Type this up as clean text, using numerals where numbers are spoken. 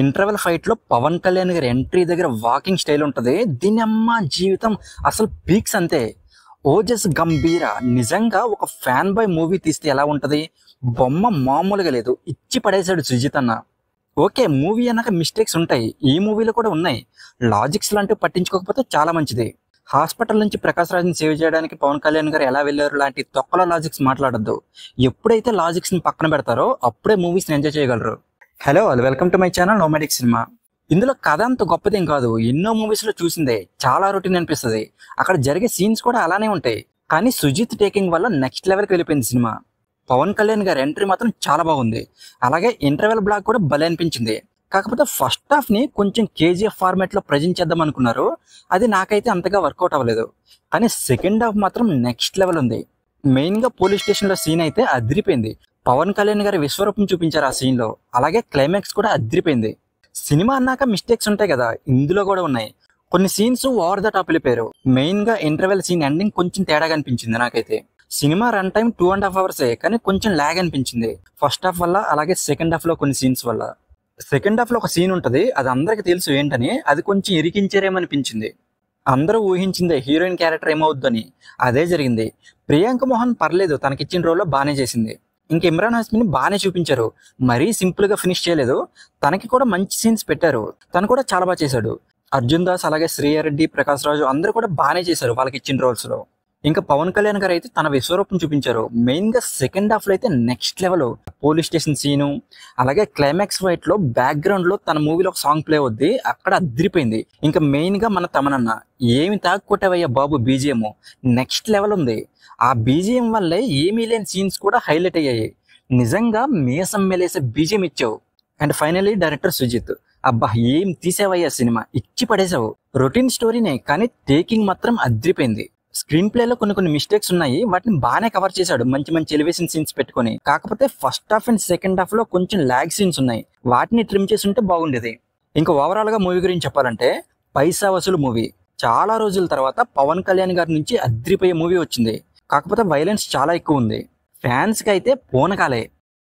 Interval fight లో పవన్ కళ్యాణ్ గారి entry దగ్గర వాకింగ్ స్టైల్ ఉంటది. దీని అమ్మ జీవితం అసలు పీక్స్ అంతే. ఓజస్ గంభీర నిజంగా ఒక ఫ్యాన్ బాయ్ మూవీ తీస్తే ఎలా ఉంటది? బొమ్మ మామూలుగా లేదు, ఇచ్చి పడేశాడు సుజిత్ అన్న. ఓకే, మూవీ అన్నాక మిస్టేక్స్ ఉంటాయి, ఈ మూవీలో కూడా ఉన్నాయి. లాజిక్స్ లాంటివి పట్టించుకోకపోతే చాలా మంచిది. హాస్పిటల్ నుంచి ప్రకాష్ రాజ్ని సేవ్ చేయడానికి పవన్ కళ్యాణ్ గారు ఎలా వెళ్ళారు లాంటి తొక్కల లాజిక్స్ మాట్లాడద్దు. ఎప్పుడైతే లాజిక్స్ ని పక్కన పెడతారో అప్పుడే మూవీస్ ని ఎంజాయ్ చేయగలరు. Hello, welcome to my channel nomadic cinema. ఇందులో కథ అంత గొప్పదేం కాదు, ఎన్నో మూవీస్ లో చూసిందే, చాలా రొటీన్ అనిపిస్తుంది. అక్కడ జరిగే సీన్స్ కూడా అలానే ఉంటాయి. కానీ సుజిత్ టేకింగ్ వల్ల నెక్స్ట్ లెవెల్కి వెళ్ళిపోయింది సినిమా. పవన్ కళ్యాణ్ గారి ఎంట్రీ మాత్రం చాలా బాగుంది. అలాగే ఇంటర్వెల్ బ్లాక్ కూడా భలే అనిపించింది. కాకపోతే ఫస్ట్ హాఫ్ ని కొంచెం కేజీఎఫ్ ఫార్మాట్ లో ప్రజెంట్ చేద్దాం అనుకున్నారు, అది నాకైతే అంతగా వర్కౌట్ అవ్వలేదు. కానీ సెకండ్ హాఫ్ మాత్రం నెక్స్ట్ లెవెల్ ఉంది. మెయిన్ గా పోలీస్ స్టేషన్ లో సీన్ అయితే అదిరిపోయింది. పవన్ కళ్యాణ్ గారి విశ్వరూపం చూపించారు ఆ సీన్ లో. అలాగే క్లైమాక్స్ కూడా అదిరిపోయింది. సినిమా అన్నాక మిస్టేక్స్ ఉంటాయి కదా, ఇందులో కూడా ఉన్నాయి. కొన్ని సీన్స్ ఓవర్ ద టాప్ వెళ్ళిపోయారు. మెయిన్ గా ఇంటర్వెల్ సీన్ ఎండింగ్ కొంచెం తేడాగా అనిపించింది నాకైతే. సినిమా రన్ టైం 2.5 hours, కానీ కొంచెం లాగ్ అనిపించింది ఫస్ట్ హాఫ్ వల్ల, అలాగే సెకండ్ హాఫ్ లో కొన్ని సీన్స్ వల్ల. సెకండ్ హాఫ్ లో ఒక సీన్ ఉంటది, అది అందరికి తెలుసు ఏంటని, అది కొంచెం ఇరికించారేమనిపించింది. అందరూ ఊహించిందే హీరోయిన్ క్యారెక్టర్ ఏమవుద్దని, అదే జరిగింది. ప్రియాంక మోహన్ పర్లేదు, తనకిచ్చిన రోల్లో బాగానే చేసింది. ఇంకా ఇమ్రాన్ హాష్మిని బాగానే చూపించారు, మరీ సింపుల్ గా ఫినిష్ చేయలేదు. తనకి కూడా మంచి సీన్స్ పెట్టారు, తను కూడా చాలా బాగా చేశాడు. అర్జున్ దాస్, అలాగే శ్రీయారెడ్డి, ప్రకాష్ రాజు అందరూ కూడా బాగానే చేశారు వాళ్ళకి ఇచ్చిన రోల్స్ లో. ఇంకా పవన్ కళ్యాణ్ గారు అయితే తన విశ్వరూపం చూపించారు. మెయిన్ గా సెకండ్ హాఫ్ లో అయితే next level. Police station scene, అలాగే క్లైమాక్స్ ఫైట్ లో బ్యాక్గ్రౌండ్ లో తన మూవీలో ఒక సాంగ్ ప్లే అవుద్ది, అక్కడ అదిరిపోయింది. ఇంకా మెయిన్ గా మన తమనన్న ఏమి తాక్కుట్టవయ్యా బాబు బీజిఎం నెక్స్ట్ లెవెల్ ఉంది. ఆ బీజిఎం వల్లే ఏమీ లేని సీన్స్ కూడా హైలైట్ అయ్యాయి. నిజంగా మీసం మెలేసే బీజిఎం ఇచ్చావు. అండ్ ఫైనలీ డైరెక్టర్ సుజిత్, అబ్బా ఏం తీసావయ్యా సినిమా, ఇచ్చి పడేసావు. రొటీన్ స్టోరీనే, కానీ టేకింగ్ మాత్రం అదిరిపోయింది. స్క్రీన్ ప్లే లో కొన్ని మిస్టేక్స్ ఉన్నాయి, వాటిని బాగానే కవర్ చేశాడు మంచి మంచి ఎలివేషన్ సీన్స్ పెట్టుకొని. కాకపోతే first half and second half లో కొంచెం లాగ్ సీన్స్ ఉన్నాయి, వాటిని ట్రిమ్ చేసి ఉంటే బాగుండేది. ఇంకా ఓవరాల్ గా మూవీ గురించి చెప్పాలంటే పైసా వసూలు మూవీ. చాలా రోజుల తర్వాత పవన్ కళ్యాణ్ గారి నుంచి అద్రిపోయే మూవీ వచ్చింది. కాకపోతే వైలెన్స్ చాలా ఎక్కువ ఉంది. ఫ్యాన్స్ కి అయితే పూనకాలే.